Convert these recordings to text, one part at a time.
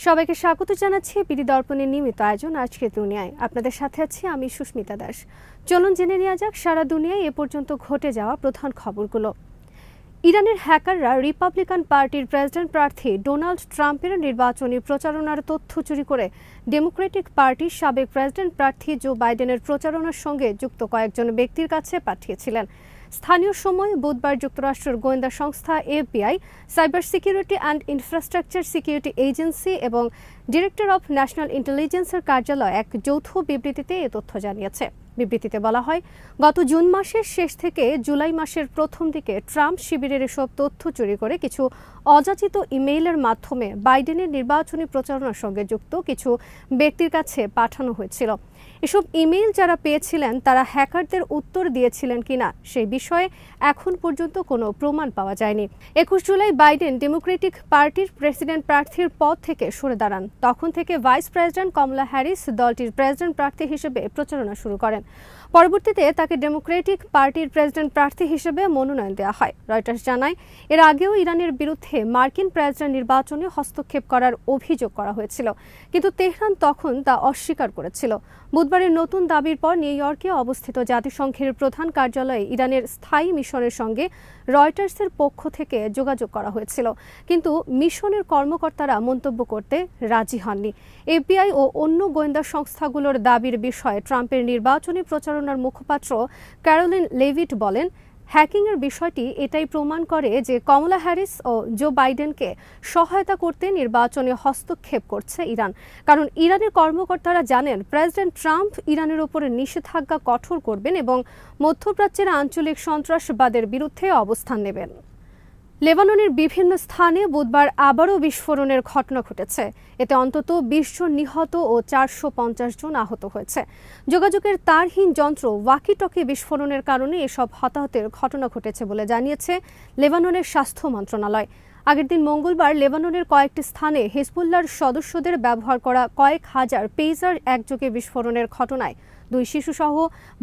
সবাইকে স্বাগত জানাচ্ছি বিডি দর্পণের নিয়মিত আয়োজন আজকের দুনিয়ায়। আপনাদের সাথে আছি আমি সুস্মিতা দাস। চলুন জেনে নেওয়া যাক সারা দুনিয়ায় এ পর্যন্ত ঘটে যাওয়া প্রধান খবরগুলো। ইরানের হ্যাকাররা রিপাবলিকান পার্টির প্রেসিডেন্ট প্রার্থী ডোনাল্ড ট্রাম্পের নির্বাচনী প্রচারণার তথ্য চুরি করে ডেমোক্রেটিক পার্টির সাবেক প্রেসিডেন্ট প্রার্থী জো বাইডেনের প্রচারণার সঙ্গে যুক্ত কয়েকজন ব্যক্তির কাছে পাঠিয়েছিলেন। স্থানীয় সময় বুধবার যুক্তরাষ্ট্রের গোয়েন্দা সংস্থা FBI, cyber security and infrastructure security agency এবং ডিরেক্টর অফ ন্যাশনাল ইন্টেলিজেন্সের কার্যালয় এক যৌথ বিবৃতিতে এ তথ্য জানিয়েছে। বিবৃতিতে বলা হয়, গত জুন মাসের শেষ থেকে জুলাই মাসের প্রথম দিকে ট্রাম্প শিবিরের এসব তথ্য চুরি করে কিছু অযাচিত ইমেইলের মাধ্যমে বাইডেনের নির্বাচনী প্রচারণার সঙ্গে যুক্ত কিছু ব্যক্তির কাছে পাঠানো হয়েছিল। এসব ইমেইল যারা পেয়েছিলেন তারা হ্যাকারদের উত্তর দিয়েছিলেন কিনা সেই বিষয়ে এখন পর্যন্ত কোনো প্রমাণ পাওয়া যায়নি। 21 জুলাই বাইডেন ডেমোক্রেটিক পার্টির প্রেসিডেন্ট প্রার্থীর পদ থেকে সরে দাঁড়ান। তখন থেকে ভাইস প্রেসিডেন্ট কমলা হ্যারিস দলটির প্রেসিডেন্ট প্রার্থী হিসেবে প্রচারণা শুরু করেন। পরবর্তীতে তাকে ডেমোক্রেটিক পার্টির প্রেসিডেন্ট প্রার্থী হিসেবে মনোনয়ন দেওয়া হয়। রয়টার্স জানায়, এর আগেও ইরানের বিরুদ্ধে মার্কিন প্রেসিডেন্ট নির্বাচনে হস্তক্ষেপ করার অভিযোগ করা হয়েছিল, কিন্তু তেহরান তখন তা অস্বীকার করেছিল। বুধবারের নতুন দাবির পর নিউ ইয়র্কে অবস্থিত জাতিসংঘের প্রধান কার্যালয়ে ইরানের স্থায়ী মিশনের সঙ্গে রয়টার্সের পক্ষ থেকে যোগাযোগ করা হয়েছিল, কিন্তু মিশনের কর্মকর্তারা মন্তব্য করতে রাজি হননি। এফবিআই ও অন্য গোয়েন্দা সংস্থাগুলোর দাবির বিষয়ে ট্রাম্পের নির্বাচনী প্রচারণার মুখপাত্র ক্যারোলিন লেভিট বলেন, হ্যাকিংয়ের বিষয়টি এটাই প্রমাণ করে যে কমলা হ্যারিস ও জো বাইডেনকে সহায়তা করতে নির্বাচনে হস্তক্ষেপ করছে ইরান। কারণ ইরানের কর্মকর্তারা জানেন প্রেসিডেন্ট ট্রাম্প ইরানের উপরে নিষেধাজ্ঞা কঠোর করবেন এবং মধ্যপ্রাচ্যের আঞ্চলিক সন্ত্রাসবাদের বিরুদ্ধে অবস্থান নেবেন। লেবাননের বিভিন্ন স্থানে বুধবার আবারও বিস্ফোরণের ঘটনা ঘটেছে। এতে অন্তত 20 জন নিহত ও 450 জন আহত হয়েছে। যোগাযোগের তারহীন যন্ত্র ওয়াকি-টকি বিস্ফোরণের কারণে এসব হতাহতের ঘটনা ঘটেছে বলে জানিয়েছে লেবাননের স্বাস্থ্য মন্ত্রণালয়। আগের দিন মঙ্গলবার লেবাননের কয়েকটি স্থানে হিজবুল্লাহর সদস্যদের ব্যবহার করা কয়েক হাজার পেজার একযোগে বিস্ফোরণের ঘটনায় 2 শিশুসহ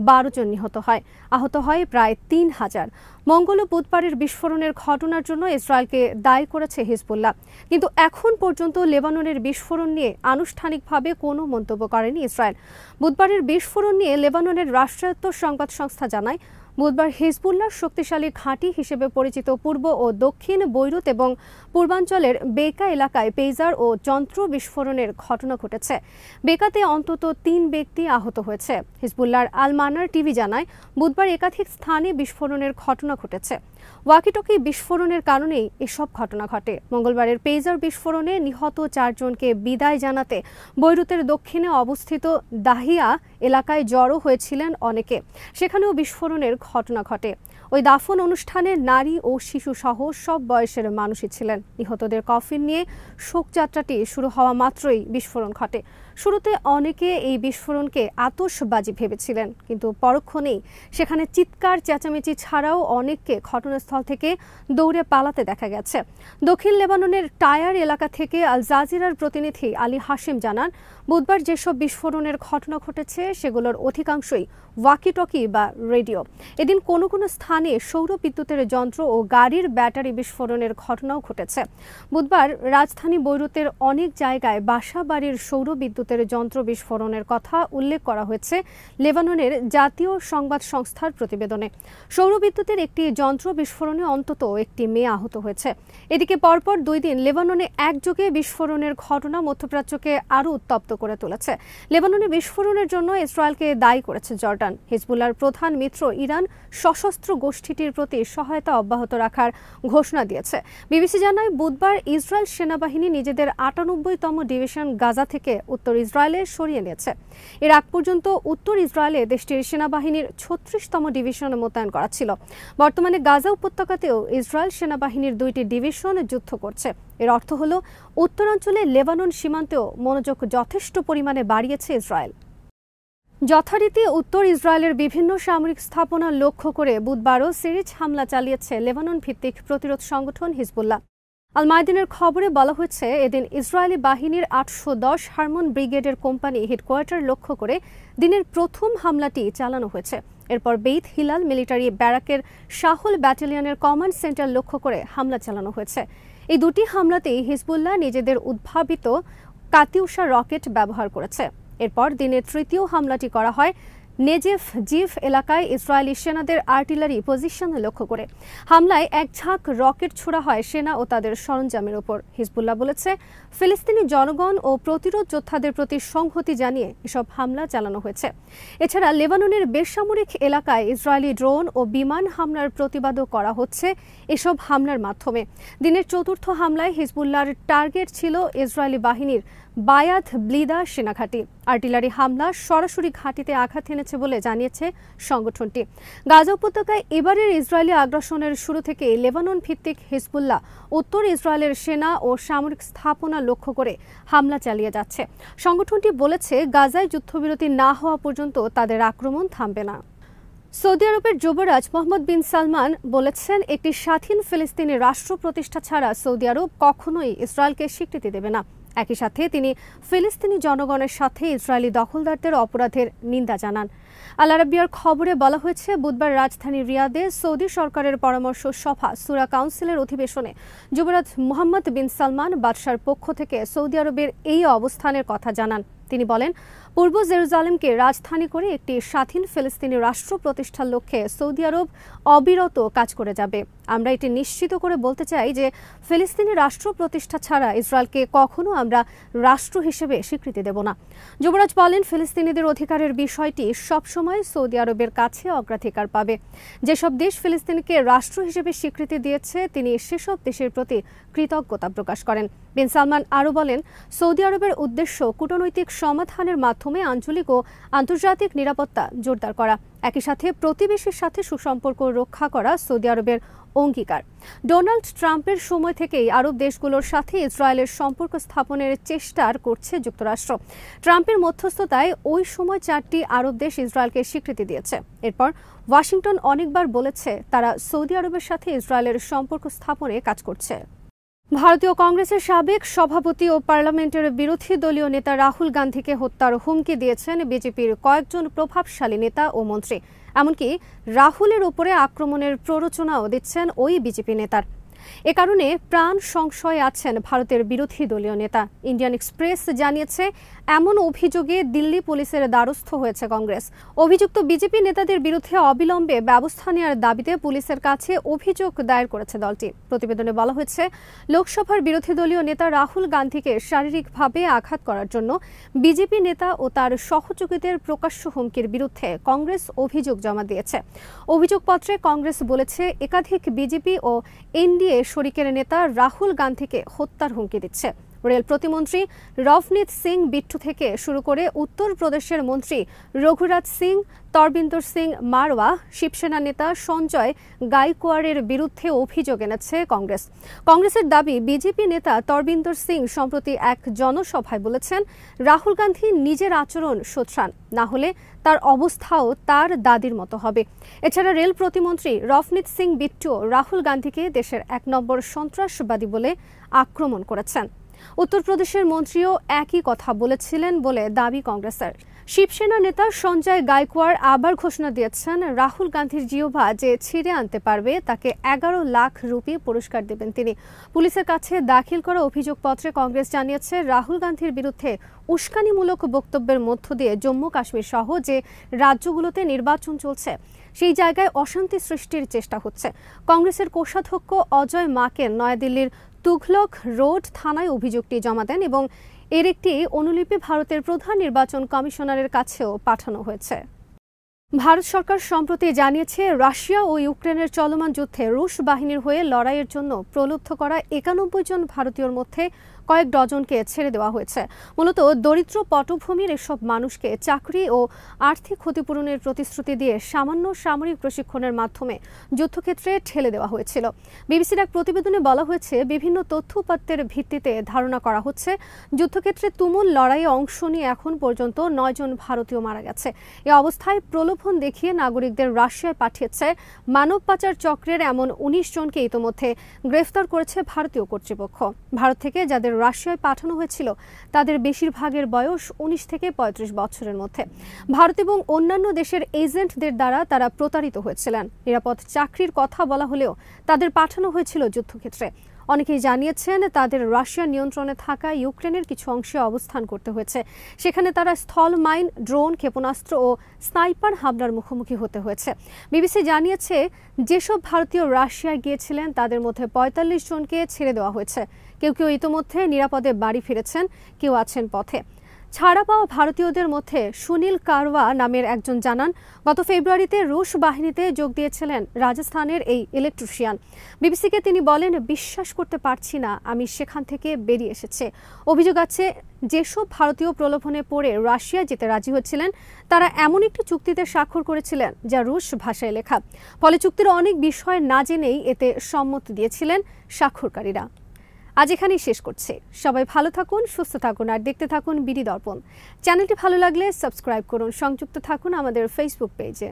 12 জন নিহত হয়। আহত হয় প্রায় 3000। মঙ্গল ও বুধবারের বিস্ফোরণের ঘটনার জন্য ইসরায়েলকে দায়ী করেছে হিজবুল্লাহ, কিন্তু এখন পর্যন্ত লেবাননের বিস্ফোরণ নিয়ে আনুষ্ঠানিকভাবে কোনো মন্তব্য করেনি ইসরায়েল। বুধবারের বিস্ফোরণ নিয়ে লেবাননের রাষ্ট্রায়ত্ত সংবাদ সংস্থা জানায়, বুধবার হিজবুল্লাহর শক্তিশালী ঘাঁটি হিসেবে পরিচিত পূর্ব ও দক্ষিণ বৈরুত এবং পূর্বাঞ্চলের বেকা এলাকায় পেজার ও যন্ত্র বিস্ফোরণের ঘটনা ঘটেছে। বেকাতে অন্তত 3 ব্যক্তি আহত হয়েছে। হিজবুল্লাহর আল মানার টিভি জানায়, বুধবার একাধিক স্থানে বিস্ফোরণের ঘটনা ঘটেছে। ওয়াকিটকি বিস্ফোরণের কারণেই এসব ঘটনা ঘটে। মঙ্গলবারের পেজার বিস্ফোরণে নিহত 4 জনকে বিদায় জানাতে বৈরুতের দক্ষিণে অবস্থিত দাহিয়া এলাকায় জড়ো হয়েছিলেন অনেকে। সেখানেও বিস্ফোরণের ঘটনা ঘটে। ওই দাফন অনুষ্ঠানে নারী ও শিশু সহ সব বয়সের মানুষই ছিলেন। নিহতদের কফিন নিয়ে শোকযাত্রাটি শুরু হওয়া মাত্রই বিস্ফোরণ ঘটে। শুরুতে অনেকে এই বিস্ফোরণকে আতশবাজি ভেবেছিলেন, কিন্তু পরক্ষণেই সেখানে চিৎকার চেঁচামেচি ছাড়াও অনেককে ঘটনাস্থল থেকে দৌড়ে পালাতে দেখা গেছে। দক্ষিণ লেবাননের টায়ার এলাকা থেকে আল জাজিরার প্রতিনিধি আলী হাশিম জানান, বুধবার যেসব বিস্ফোরণের ঘটনা ঘটেছে সেগুলোর অধিকাংশই ওয়াকি-টকি বা রেডিও। এদিন কোনো কোনো স্থানে সৌর বিদ্যুতের যন্ত্র ও গাড়ির ব্যাটারি বিস্ফোরণের ঘটনাও ঘটেছে। বুধবার রাজধানী বৈরুতের অনেক জায়গায় বাসা বাড়ির সৌর বিদ্যুতের যন্ত্র বিস্ফোরণের কথা উল্লেখ করা হয়েছে লেবাননের জাতীয় সংবাদ সংস্থার প্রতিবেদনে। সৌর বিদ্যুতের একটি যন্ত্র বিস্ফোরণে অন্তত একটি মেয়ে আহত হয়েছে। এদিকে পরপর 2 দিন লেবাননে একযোগে বিস্ফোরণের ঘটনা মধ্যপ্রাচ্যকে আরও উত্তপ্ত করে তুলেছে। লেবাননে বিস্ফোরণের জন্য ইসরায়েলকে দায়ী করেছে জর্ডান। হিজবুল্লাহর প্রধান মিত্র ইরান সশস্ত্র গোষ্ঠীটির প্রতি সহায়তা অব্যাহত রাখার ঘোষণা দিয়েছে। বিবিসি জানায়, বুধবার ইসরায়েল সেনাবাহিনী নিজেদের 98তম ডিভিশন গাজা থেকে উত্তর ইসরায়েলে সরিয়ে নিয়েছে। এর আগ পর্যন্ত উত্তর ইসরায়েলে দেশটির সেনাবাহিনীর 36তম ডিভিশন মোতায়েন করা ছিল। বর্তমানে গাজা উপত্যকাতেও ইসরায়েল সেনাবাহিনীর 2টি ডিভিশন যুদ্ধ করছে। এর অর্থ হল উত্তরাঞ্চলে লেবানন সীমান্তেও মনোযোগ যথেষ্ট পরিমাণে বাড়িয়েছে ইসরায়েল। যথারীতি উত্তর ইসরায়েলের বিভিন্ন সামরিক স্থাপনা লক্ষ্য করে বুধবারও সিরিজ হামলা চালিয়েছে লেবানন ভিত্তিক প্রতিরোধ সংগঠন হিজবুল্লাহ। আল মায়দিনের খবরে বলা হয়েছে, এদিন ইসরায়েলি বাহিনীর 810 হারমন ব্রিগেডের কোম্পানি হেডকোয়ার্টার লক্ষ্য করে দিনের প্রথম হামলাটি চালানো হয়েছে। এরপর বেইত হিলাল মিলিটারি ব্যারাকের শাহল ব্যাটালিয়নের কমান্ড সেন্টার লক্ষ্য করে হামলা চালানো হয়েছে। এই 2টি হামলাতেই হিজবুল্লাহ নিজেদের উদ্ভাবিত কাতিউশা রকেট ব্যবহার করেছে। এরপর দিনের তৃতীয় হামলাটি করা হয় নেজেফ জিভ এলাকায় ইসরায়েলি সেনাদের আর্টিলারি পজিশন লক্ষ্য করে। হামলায় এক ঝাঁক রকেট ছোড়া হয় সেনা ও তাদের সরঞ্জামের ওপর। হিজবুল্লাহ বলেছে, ফিলিস্তিনি জনগণ ও প্রতিরোধ যোদ্ধাদের প্রতি সংহতি জানিয়ে এসব হামলা চালানো হয়েছে। এছাড়া লেবাননের বেসামরিক এলাকায় ইসরায়েলি ড্রোন ও বিমান হামলার প্রতিবাদও করা হচ্ছে এসব হামলার মাধ্যমে। দিনের চতুর্থ হামলায় হিজবুল্লাহর টার্গেট ছিল ইসরায়েলি বাহিনীর বায়াত ব্লিদা সেনাঘাঁটি। আর্টিলারি হামলা সরাসরি ঘাঁটিতে আঘাত এনেছে বলে জানিয়েছে সংগঠনটি। গাজা উপত্যকায় এবারের ইসরায়েলি আগ্রাসনের শুরু থেকে লেবানন ভিত্তিক হিজবুল্লাহ উত্তর ইসরায়েলের সেনা ও সামরিক স্থাপনা লক্ষ্য করে হামলা চালিয়ে যাচ্ছে। সংগঠনটি বলেছে, গাজায় যুদ্ধবিরতি না হওয়া পর্যন্ত তাদের আক্রমণ থামবে না। সৌদি আরবের যুবরাজ মোহাম্মদ বিন সালমান বলেছেন, একটি স্বাধীন ফিলিস্তিনি রাষ্ট্র প্রতিষ্ঠা ছাড়া সৌদি আরব কখনোই ইসরায়েলকে স্বীকৃতি দেবে না। একই সাথে তিনি ফিলিস্তিনি জনগণের সাথে ইসরায়েলি দখলদারদের অপরাধের নিন্দা জানান। আল আরাবিয়ার খবরে বলা হয়েছে, বুধবার রাজধানী রিয়াদে সৌদি সরকারের পরামর্শ সভা সুরা কাউন্সিলের অধিবেশনে যুবরাজ মোহাম্মদ বিন সালমান বাদশার পক্ষ থেকে সৌদি আরবের এই অবস্থানের কথা জানান। তিনি বলেন, পূর্ব জেরুজালেমকে রাজধানী করে একটি স্বাধীন ফিলিস্তিনি রাষ্ট্র প্রতিষ্ঠার লক্ষ্যে সৌদি আরব অবিরত কাজ করে যাবে। আমরা এটি নিশ্চিত করে বলতে চাই যে ফিলিস্তিনি রাষ্ট্র প্রতিষ্ঠা ছাড়া ইসরায়েলকে কখনো আমরা রাষ্ট্র হিসেবে স্বীকৃতি দেব না। যুবরাজ বলেন, ফিলিস্তিনিদের অধিকারের বিষয়টি সবসময় সৌদি আরবের কাছে অগ্রাধিকার পাবে। যেসব দেশ ফিলিস্তিনিকে রাষ্ট্র হিসেবে স্বীকৃতি দিয়েছে তিনি সেসব দেশের প্রতি কৃতজ্ঞতা প্রকাশ করেন। বিন সালমান আরও বলেন, সৌদি আরবের উদ্দেশ্য কূটনৈতিক সমাধানের মাধ্যমে আঞ্চলিক ও আন্তর্জাতিক নিরাপত্তা জোরদার করা, একই সাথে প্রতিবেশীর সাথে সুসম্পর্ক রক্ষা করা সৌদি আরবের অঙ্গীকার। ডোনাল্ড ট্রাম্পের সময় থেকেই আরব দেশগুলোর সাথে ইসরায়েলের সম্পর্ক স্থাপনের চেষ্টা করছে যুক্তরাষ্ট্র। ট্রাম্পের মধ্যস্থতায় ওই সময় 4টি আরব দেশ ইসরায়েলকে স্বীকৃতি দিয়েছে। এরপর ওয়াশিংটন অনেকবার বলেছে তারা সৌদি আরবের সাথে ইসরায়েলের সম্পর্ক স্থাপনে কাজ করছে। ভারতীয় কংগ্রেসের সাবেক সভাপতি ও পার্লামেন্টের বিরোধী দলীয় নেতা রাহুল গান্ধীকে হত্যার হুমকি দিয়েছেন বিজেপির কয়েকজন প্রভাবশালী নেতা ও মন্ত্রী। এমনকি রাহুলের উপরে আক্রমণের প্ররোচনাও দিচ্ছেন ওই বিজেপি নেতার। এ কারণে প্রাণ সংশয়ে আছেন ভারতের বিরোধী দলীয় নেতা। ইন্ডিয়ান এক্সপ্রেস জানিয়েছে, এমন অভিযোগে দিল্লি পুলিশের দ্বারস্থ হয়েছে কংগ্রেস। অভিযুক্ত বিজেপি নেতাদের বিরুদ্ধে অবিলম্বে ব্যবস্থা নেওয়ার দাবিতে পুলিশের কাছে অভিযোগ দায়ের করেছে দলটি। প্রতিবেদনে বলা হয়েছে, লোকসভার বিরোধী দলীয় নেতা রাহুল গান্ধীকে শারীরিকভাবে আঘাত করার জন্য বিজেপি নেতা ও তার সহযোগীদের প্রকাশ্য হুমকির বিরুদ্ধে কংগ্রেস অভিযোগ জমা দিয়েছে। অভিযোগপত্রে কংগ্রেস বলেছে, একাধিক বিজেপি ও এনডিএ শরিকের নেতা রাহুল গান্ধীকে হত্যার হুমকি দিচ্ছে। রেল প্রতিমন্ত্রী রভনীত সিং বিট্টু থেকে শুরু করে উত্তরপ্রদেশের মন্ত্রী রঘুরাজ সিং, তরবিন্দর সিং মারওয়া, শিবসেনা নেতা সঞ্জয় গাইকোয়াড়ের বিরুদ্ধে অভিযোগ এনেছে কংগ্রেস। কংগ্রেসের দাবি, বিজেপি নেতা তরবিন্দর সিং সম্প্রতি এক জনসভায় বলেছেন, রাহুল গান্ধী নিজের আচরণ শোধরান, না হলে তার অবস্থাও তার দাদির মতো হবে। এছাড়া রেল প্রতিমন্ত্রী রভনীত সিং বিট্টু রাহুল গান্ধীকে দেশের 1 নম্বর সন্ত্রাসবাদী বলে আক্রমণ করেছেন। উত্তরপ্রদেশের মন্ত্রীও একই কথা বলেছিলেন বলে দাবি কংগ্রেসের। শিবসেনা নেতা সঞ্জয় গাইকোয়াড় আবার ঘোষণা দিয়েছেন, রাহুল গান্ধীর জিহ্বা যে ছিঁড়ে আনতে পারবে তাকে 11 লাখ রুপি পুরস্কার দেবেন তিনি। পুলিশের কাছে দাখিল করা অভিযোগপত্রে কংগ্রেস জানিয়েছে, রাহুল গান্ধীর বিরুদ্ধে উস্কানিমূলক বক্তব্যের মধ্য দিয়ে জম্মু কাশ্মীর সহ যে রাজ্যগুলোতে নির্বাচন চলছে সেই জায়গায় অশান্তি সৃষ্টির চেষ্টা হচ্ছে। কংগ্রেসের কোষাধ্যক্ষ অজয় মাকেন নয়াদিল্লির তুঘলক রোড থানায় অভিযোগটি জমা দেন এবং এর একটি অনুলিপি ভারতের প্রধান নির্বাচন কমিশনারের কাছেও পাঠানো হয়েছে। ভারত সরকার সম্প্রতি জানিয়েছে, রাশিয়া ও ইউক্রেনের চলমান যুদ্ধে রুশ বাহিনীর হয়ে লড়াইয়ের জন্য প্রলুব্ধ করা 91 জন ভারতীয়র মধ্যে কয়েক ডজনকে ছেড়ে দেওয়া হয়েছে। মূলত দরিদ্র পটভূমির এসব মানুষকে চাকরি ও আর্থিক ক্ষতিপূরণের প্রতিশ্রুতি দিয়ে সামান্য সামরিক প্রশিক্ষণের মাধ্যমে যুদ্ধক্ষেত্রে ঠেলে দেওয়া হয়েছিল। বিবিসির এক প্রতিবেদনে বলা হয়েছে, বিভিন্ন তথ্য উপাত্তের ভিত্তিতে ধারণা করা হচ্ছে, যুদ্ধক্ষেত্রে তুমুল লড়াইয়ে অংশ নিয়ে এখন পর্যন্ত 9 জন ভারতীয় মারা গেছে। এ অবস্থায় প্রলোভন দেখিয়ে নাগরিকদের রাশিয়ায় পাঠিয়েছে মানব পাচার চক্রের এমন 19 জনকে ইতোমধ্যে গ্রেফতার করেছে ভারতীয় কর্তৃপক্ষ। ভারত থেকে যাদের রাশিয়ায় পাঠানো হয়েছিল তাদের বেশিরভাগের বয়স 19 থেকে 35 বছরের মধ্যে। ভারত এবং অন্যান্য দেশের এজেন্টদের দ্বারা তারা প্রতারিত হয়েছিলেন। নিরাপদ চাকরির কথা বলা হলেও তাদের পাঠানো হয়েছিল যুদ্ধক্ষেত্রে। অনেকেই জানিয়েছেন তাদের রাশিয়ার নিয়ন্ত্রণে থাকা ইউক্রেনের কিছু অংশে অবস্থান করতে হয়েছে। সেখানে তারা স্থল মাইন, ড্রোন, ক্ষেপণাস্ত্র ও স্নাইপার হামলার মুখোমুখি হতে হয়েছে। বিবিসি জানিয়েছে যেসব ভারতীয় রাশিয়ায় গিয়েছিলেন তাদের মধ্যে ৪৫ জনকে ছেড়ে দেওয়া হয়েছে। কেউ কেউ ইতোমধ্যে নিরাপদে বাড়ি ফিরেছেন, কেউ আছেন পথে। ছাড়া পাওয়া ভারতীয়দের মধ্যে সুনীল কারওয়া নামের একজন জানান, গত ফেব্রুয়ারিতে রুশ বাহিনীতে যোগ দিয়েছিলেন রাজস্থানের এই ইলেকট্রিশিয়ান। বিবিসিকে তিনি বলেন, বিশ্বাস করতে পারছি না আমি সেখান থেকে বেরিয়ে এসেছে। অভিযোগ আছে যেসব ভারতীয় প্রলোভনে পড়ে রাশিয়া যেতে রাজি হচ্ছিলেন তারা এমন একটি চুক্তিতে স্বাক্ষর করেছিলেন যা রুশ ভাষায় লেখা। ফলে চুক্তির অনেক বিষয় না জেনেই এতে সম্মতি দিয়েছিলেন স্বাক্ষরকারীরা। আজ এখানেই শেষ করছি। সবাই ভালো থাকুন, সুস্থ থাকুন আর দেখতে থাকুন বিডি দর্পণ। চ্যানেলটি ভালো লাগলে সাবস্ক্রাইব করুন, সংযুক্ত থাকুন আমাদের ফেসবুক পেজে।